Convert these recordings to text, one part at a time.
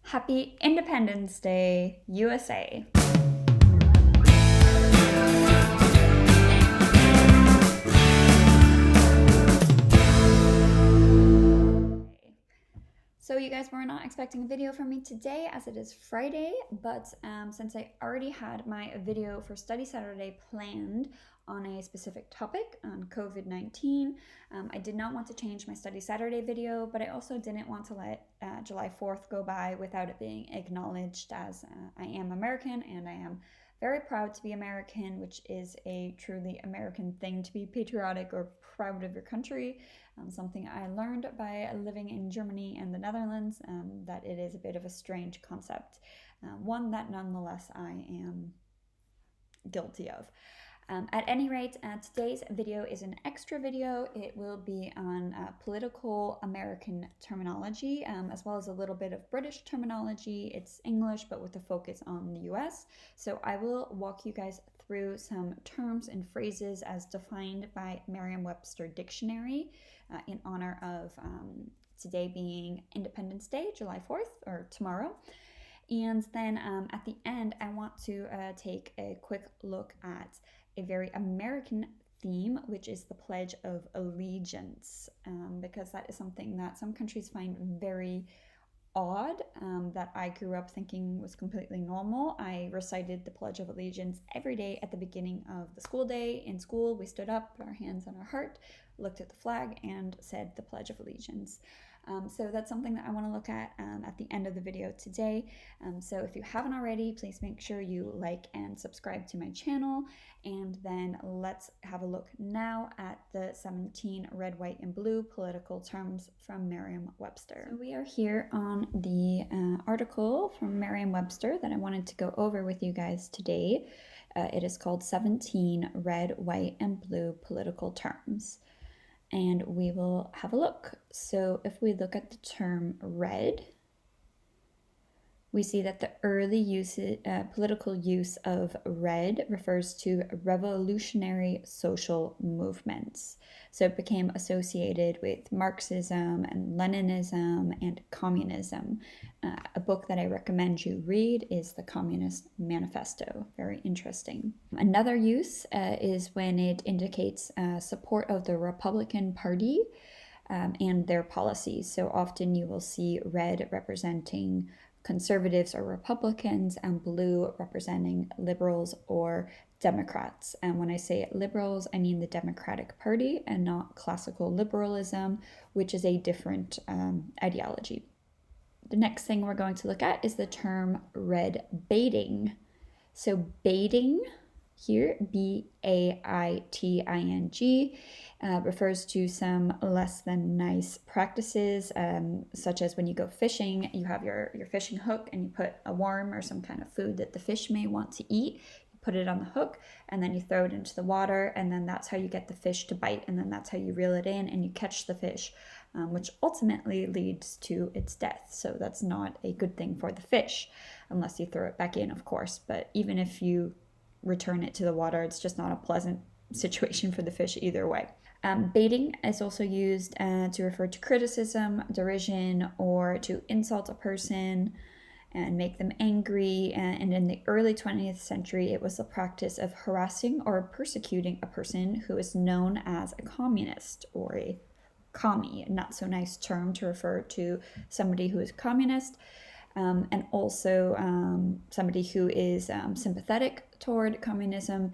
Happy Independence Day, USA. So you guys were not expecting a video from me today as it is Friday, but since I already had my video for Study Saturday planned on a specific topic on COVID-19, I did not want to change my Study Saturday video, but I also didn't want to let July 4th go by without it being acknowledged, as I am American and I am very proud to be American, which is a truly American thing to be patriotic or proud of your country. Something I learned by living in Germany and the Netherlands, that it is a bit of a strange concept, one that nonetheless I am guilty of. At any rate, today's video is an extra video. It will be on political American terminology, as well as a little bit of British terminology. It's English, but with a focus on the US. So I will walk you guys through some terms and phrases as defined by Merriam-Webster Dictionary in honor of today being Independence Day, July 4th, or tomorrow. And then at the end, I want to take a quick look at a very American theme, which is the Pledge of Allegiance, because that is something that some countries find very odd, that I grew up thinking was completely normal. I recited the Pledge of Allegiance every day at the beginning of the school day. In school, we stood up, put our hands on our heart, looked at the flag, and said the Pledge of Allegiance. So that's something that I want to look at the end of the video today. So if you haven't already, please make sure you like and subscribe to my channel. And then let's have a look now at the 17 red, white, and blue political terms from Merriam-Webster. So we are here on the article from Merriam-Webster that I wanted to go over with you guys today. It is called 17 red, white, and blue political terms. And we will have a look. So if we look at the term red, we see that the early political use of red refers to revolutionary social movements. So it became associated with Marxism and Leninism and communism. A book that I recommend you read is The Communist Manifesto. Very interesting. Another use is when it indicates support of the Republican Party and their policies. So often you will see red representing conservatives or Republicans and blue representing liberals or Democrats. And when I say liberals, I mean the Democratic Party and not classical liberalism, which is a different ideology. The next thing we're going to look at is the term red baiting. So baiting here, B-A-I-T-I-N-G, refers to some less than nice practices, such as when you go fishing, you have your fishing hook and you put a worm or some kind of food that the fish may want to eat. You put it on the hook and then you throw it into the water, and then that's how you get the fish to bite, and then that's how you reel it in and you catch the fish, which ultimately leads to its death. So that's not a good thing for the fish, unless you throw it back in, of course. But even if you return it to the water, it's just not a pleasant situation for the fish either way. Baiting is also used to refer to criticism, derision, or to insult a person and make them angry. And in the early 20th century, it was the practice of harassing or persecuting a person who is known as a communist or a commie, a not so nice term to refer to somebody who is communist. And also somebody who is sympathetic toward communism.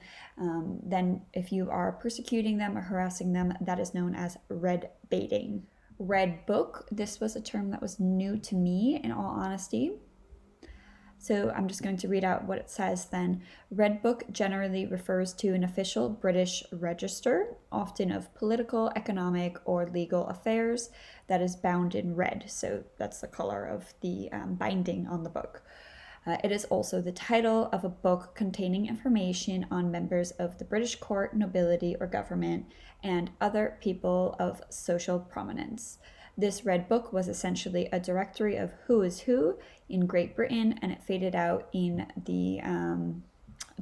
Then if you are persecuting them or harassing them, that is known as red baiting. Red book, this was a term that was new to me, in all honesty. So I'm just going to read out what it says then. Red book generally refers to an official British register, often of political, economic, or legal affairs, that is bound in red. So that's the color of the binding on the book. It is also the title of a book containing information on members of the British court, nobility, or government, and other people of social prominence. This red book was essentially a directory of who is who in Great Britain, and it faded out in the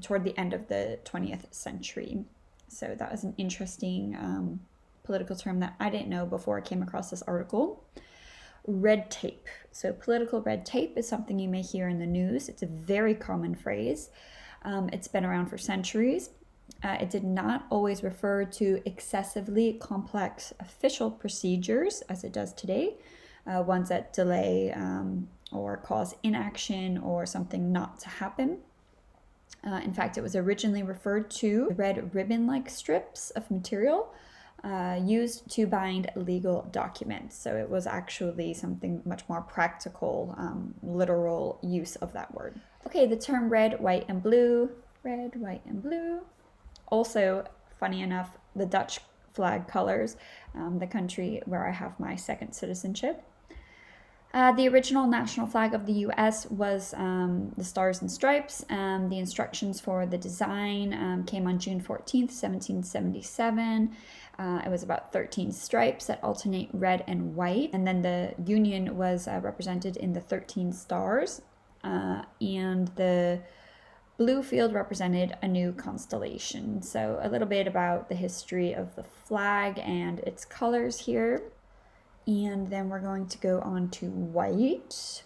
toward the end of the 20th century. So that was an interesting political term that I didn't know before I came across this article. Red tape. So political red tape is something you may hear in the news. It's a very common phrase. It's been around for centuries. It did not always refer to excessively complex official procedures as it does today, ones that delay or cause inaction or something not to happen. In fact, it was originally referred to red ribbon-like strips of material used to bind legal documents. So it was actually something much more practical, literal use of that word. Okay, the term red, white, and blue. Red, white, and blue. Also, funny enough, the Dutch flag colors, the country where I have my second citizenship. The original national flag of the US was the Stars and Stripes. The instructions for the design came on June 14th, 1777. It was about 13 stripes that alternate red and white. And then the Union was represented in the 13 stars. And the blue field represented a new constellation. So a little bit about the history of the flag and its colors here. And then we're going to go on to white.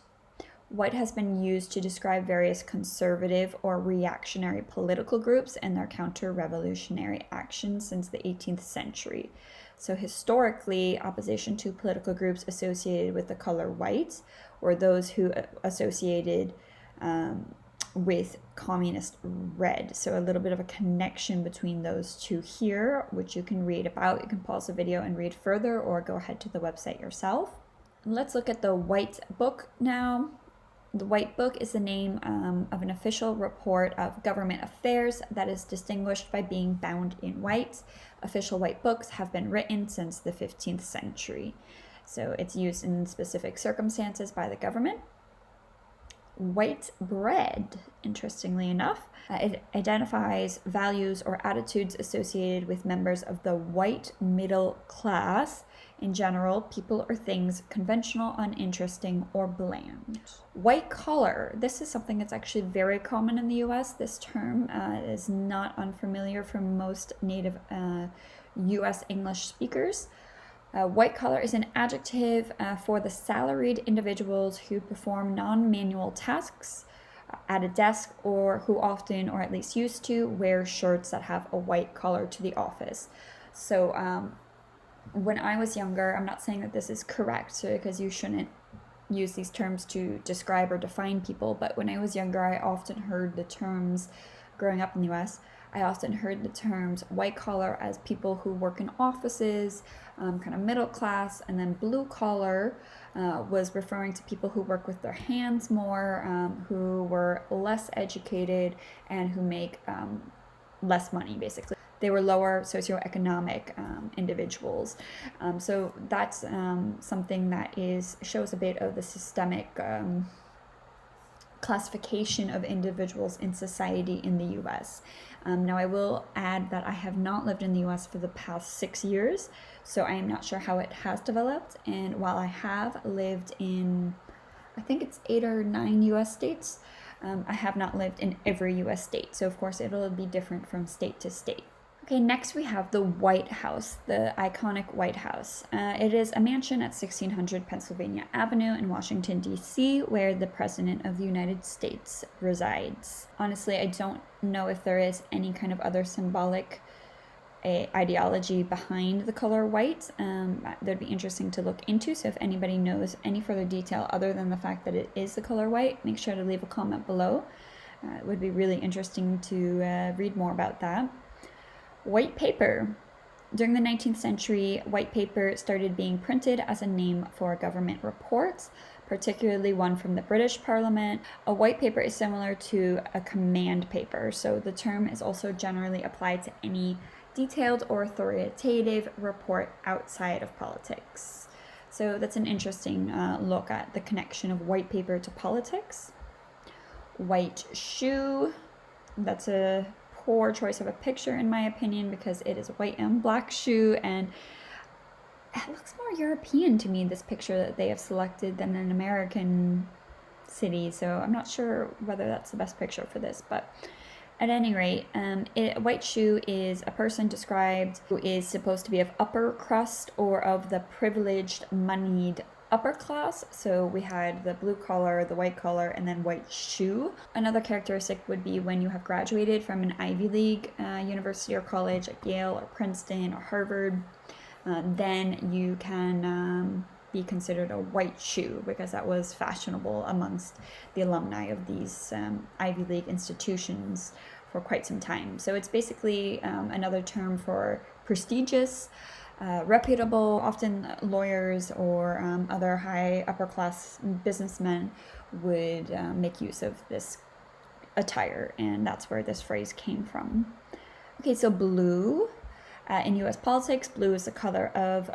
White has been used to describe various conservative or reactionary political groups and their counter-revolutionary actions since the 18th century. So historically, opposition to political groups associated with the color white or those who associated with communist red. So a little bit of a connection between those two here, which you can read about. You can pause the video and read further or go ahead to the website yourself. Let's look at the White Book now. The White Book is the name of an official report of government affairs that is distinguished by being bound in white. Official white books have been written since the 15th century. So it's used in specific circumstances by the government. White bread, interestingly enough, it identifies values or attitudes associated with members of the white middle class. In general, people or things conventional, uninteresting, or bland. White collar, this is something that's actually very common in the US. This term is not unfamiliar for most native US English speakers. White collar is an adjective for the salaried individuals who perform non-manual tasks at a desk or who often, or at least used to, wear shirts that have a white collar to the office. So when I was younger, I'm not saying that this is correct because you shouldn't use these terms to describe or define people, but when I was younger, I often heard the terms, growing up in the US, I often heard the terms white collar as people who work in offices, kind of middle class, and then blue collar was referring to people who work with their hands more, who were less educated, and who make less money, basically. They were lower socioeconomic individuals. So that's something that shows a bit of the systemic classification of individuals in society in the US. Now I will add that I have not lived in the US for the past 6 years, so I am not sure how it has developed. And while I have lived in, I think it's 8 or 9 US states, I have not lived in every US state. So of course it'll be different from state to state. Okay, next we have the White House, the iconic White House. It is a mansion at 1600 Pennsylvania Avenue in Washington, D.C., where the President of the United States resides. Honestly, I don't know if there is any kind of other symbolic ideology behind the color white. That'd be interesting to look into, so if anybody knows any further detail other than the fact that it is the color white, make sure to leave a comment below. It would be really interesting to read more about that. White paper. During the 19th century, white paper started being printed as a name for government reports, particularly one from the British Parliament. A white paper is similar to a command paper, so the term is also generally applied to any detailed or authoritative report outside of politics. So that's an interesting look at the connection of white paper to politics. White shoe. That's a poor choice of a picture in my opinion because it is a white and black shoe and it looks more European to me, this picture that they have selected, than an American city, so I'm not sure whether that's the best picture for this, but at any rate, a white shoe is a person described who is supposed to be of upper crust or of the privileged, moneyed upper class. So we had the blue collar, the white collar, and then white shoe. Another characteristic would be when you have graduated from an Ivy League university or college like Yale or Princeton or Harvard, then you can be considered a white shoe, because that was fashionable amongst the alumni of these Ivy League institutions for quite some time. So it's basically another term for prestigious, reputable. Often lawyers or other high upper class businessmen would make use of this attire, and that's where this phrase came from. Okay, so blue. In US politics, blue is the color of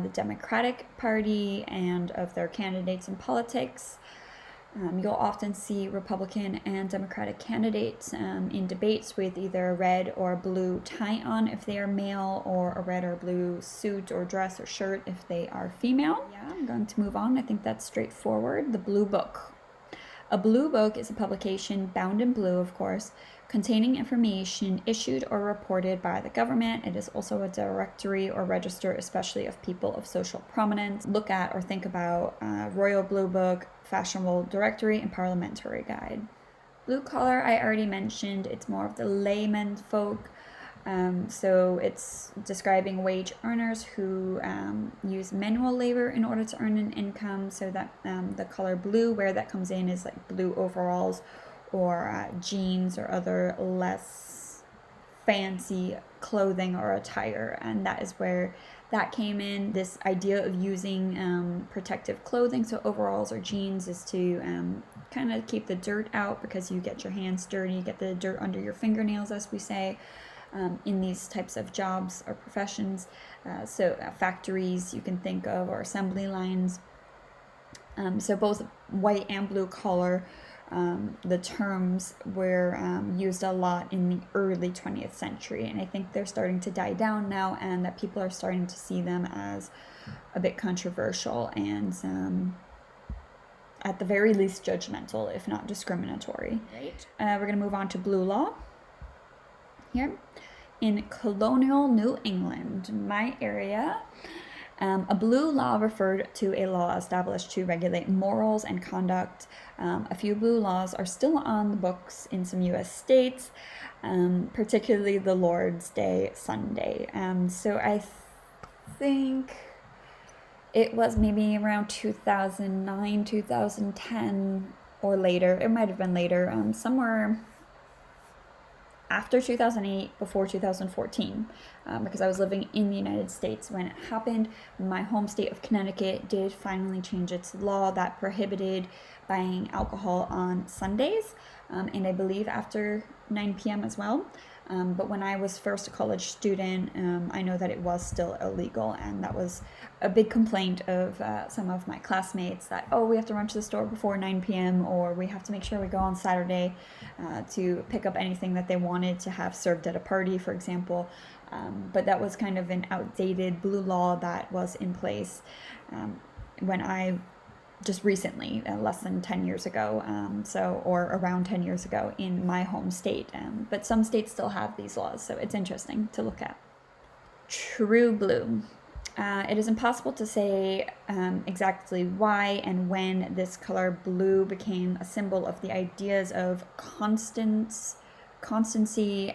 the Democratic Party and of their candidates in politics. You'll often see Republican and Democratic candidates in debates with either a red or a blue tie on if they are male, or a red or blue suit or dress or shirt if they are female. Yeah, I'm going to move on. I think that's straightforward. The Blue Book. A blue book is a publication, bound in blue of course, containing information issued or reported by the government. It is also a directory or register, especially of people of social prominence. Look at or think about Royal Blue Book, Fashionable Directory, and Parliamentary Guide. Blue collar, I already mentioned, it's more of the layman folk. So it's describing wage earners who use manual labor in order to earn an income. So that the color blue, where that comes in, is like blue overalls or jeans or other less fancy clothing or attire, and that is where that came in. This idea of using protective clothing, so overalls or jeans, is to kind of keep the dirt out, because you get your hands dirty, you get the dirt under your fingernails, as we say, in these types of jobs or professions. So factories you can think of, or assembly lines. So both white and blue collar, the terms were used a lot in the early 20th century, and I think they're starting to die down now, and that people are starting to see them as a bit controversial and at the very least judgmental, if not discriminatory. Right. We're going to move on to blue law here. In colonial New England, my area, a blue law referred to a law established to regulate morals and conduct. A few blue laws are still on the books in some U.S. states, particularly the Lord's Day Sunday. So I think it was maybe around 2009, 2010, or later. It might have been later, somewhere after 2008, before 2014, because I was living in the United States when it happened. My home state of Connecticut did finally change its law that prohibited buying alcohol on Sundays, and I believe after 9 p.m. as well. But when I was first a college student, I know that it was still illegal, and that was a big complaint of some of my classmates, that, oh, we have to run to the store before 9 p.m. or we have to make sure we go on Saturday to pick up anything that they wanted to have served at a party, for example. But that was kind of an outdated blue law that was in place when I just recently, less than 10 years ago, or around 10 years ago in my home state. But some states still have these laws, so it's interesting to look at. True blue. It is impossible to say exactly why and when this color blue became a symbol of the ideas of constancy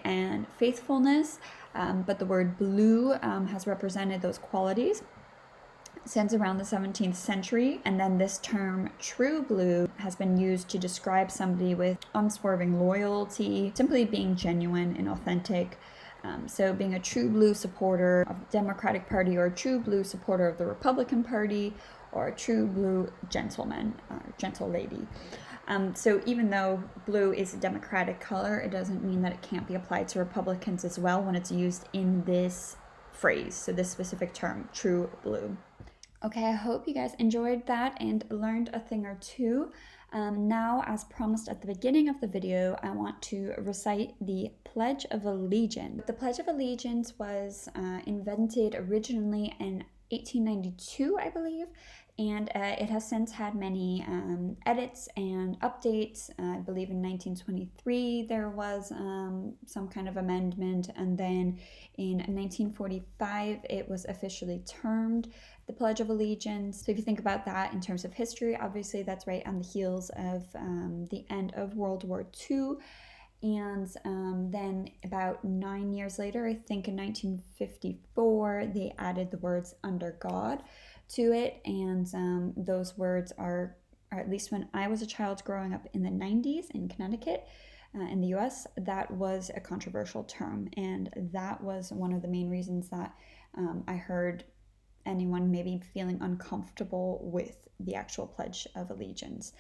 and faithfulness, but the word blue has represented those qualities since around the 17th century, and then this term true blue has been used to describe somebody with unswerving loyalty, simply being genuine and authentic. So being a true blue supporter of the Democratic Party, or a true blue supporter of the Republican Party, or a true blue gentleman or gentle lady. So even though blue is a Democratic color, it doesn't mean that it can't be applied to Republicans as well when it's used in this phrase, so this specific term, true blue. Okay, I hope you guys enjoyed that and learned a thing or two. Now, as promised at the beginning of the video, I want to recite the Pledge of Allegiance. The Pledge of Allegiance was invented originally in 1892, I believe. And it has since had many edits and updates. I believe in 1923 there was some kind of amendment, and then in 1945 it was officially termed the Pledge of Allegiance. So if you think about that in terms of history, obviously that's right on the heels of the end of World War II. And then about 9 years later, I think in 1954, they added the words under God to it. And those words are, or at least when I was a child growing up in the 90s in Connecticut, in the US, that was a controversial term. And that was one of the main reasons that I heard anyone maybe feeling uncomfortable with the actual Pledge of Allegiance.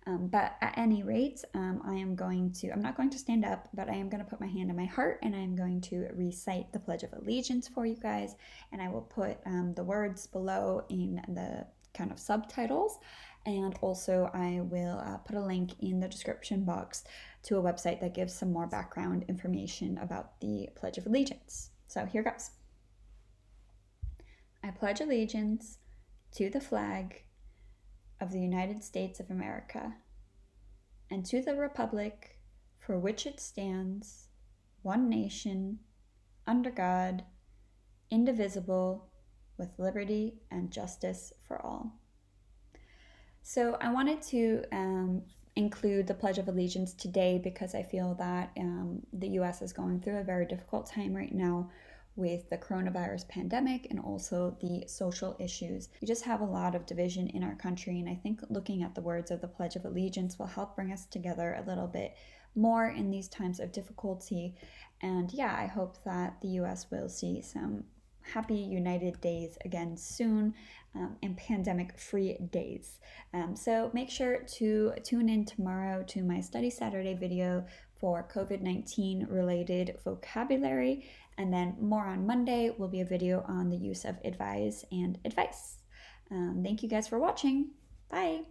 But at any rate, I'm not going to stand up, but I am going to put my hand on my heart and I'm going to recite the Pledge of Allegiance for you guys. And I will put the words below in the kind of subtitles. And also, I will put a link in the description box to a website that gives some more background information about the Pledge of Allegiance. So here goes. I pledge allegiance to the flag of the United States of America and to the republic for which it stands, one nation, under God, indivisible, with liberty and justice for all. So I wanted to include the Pledge of Allegiance today because I feel that the US is going through a very difficult time right now with the coronavirus pandemic and also the social issues. We just have a lot of division in our country, and I think looking at the words of the Pledge of Allegiance will help bring us together a little bit more in these times of difficulty. And yeah, I hope that the US will see some happy united days again soon, and pandemic-free days. So make sure to tune in tomorrow to my Study Saturday video for COVID-19 related vocabulary, and then more on Monday will be a video on the use of advise and advice. Thank you guys for watching. Bye!